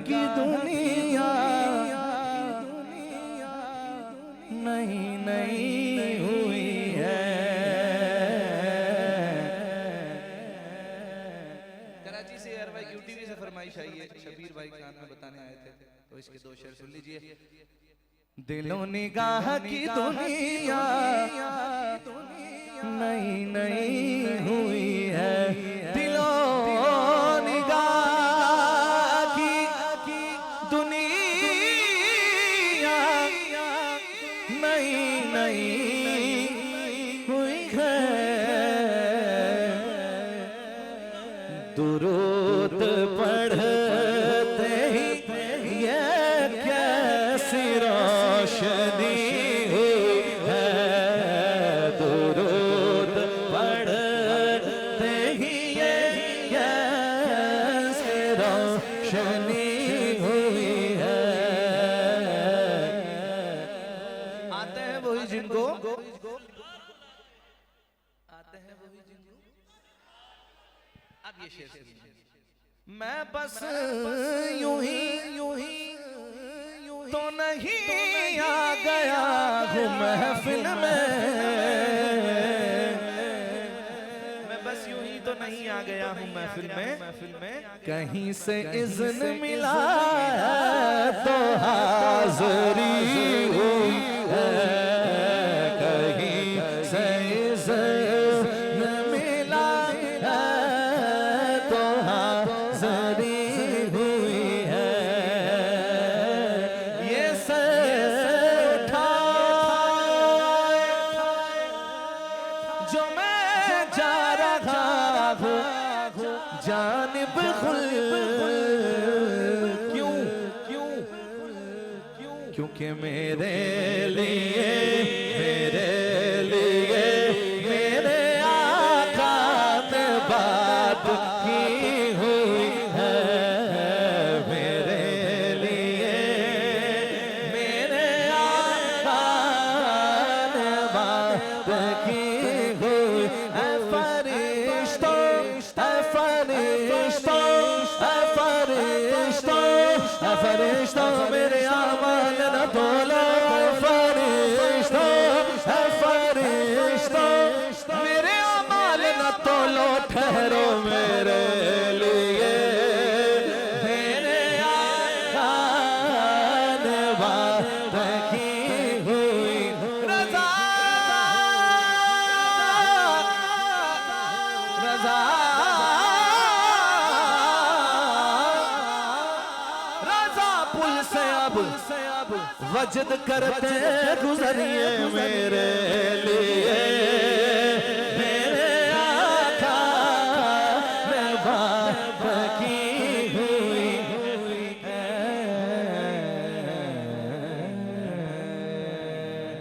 की दुनिया नहीं नहीं हुई है। कराची से यार भाई यूटीवी से फरमाइश आई है, शबीर भाई खान में बताने आए थे, तो इसके दो शेर सुन लीजिए। दिलों निगाह की दुनिया नहीं नहीं हुई है। दिलों निगाह की दुनिया नहीं नहीं हुई है। दुरूद पढ़ते ही ये कैसी रोशनी हुई है। दुरूद पढ़ते ही ये कैसी रोशनी हुई है। आते हैं वही जिनको अब ये शेर सुनिए। मैं बस यूं ही तो नहीं आ गया हूँ महफिल में। मैं बस यूं ही तो नहीं आ गया हूँ महफिल में। कहीं से इज़्न मिला है तो हाज़री हुई है। कहीं से इज़्न मिला है तो हाज़री हुई है। ये सर उठाए जो मैं जा रहा हूँ जानिब क्योंकि मेरे लिए मेरे आका ने बात की हुई है। मेरे लिए मेरे आका ने बात की हुई है। फरिश्तों फरिश्तों मेरे आमाल न तोलो। फरिश्तों मेरे आमाल न तोलो। ठहरो मेरे लिए मेरे आका ने बात की हुई। रज़ा रज़ा पुल से अब वजद करते गुजरिए मेरे लिए। मेरे आका ने बात की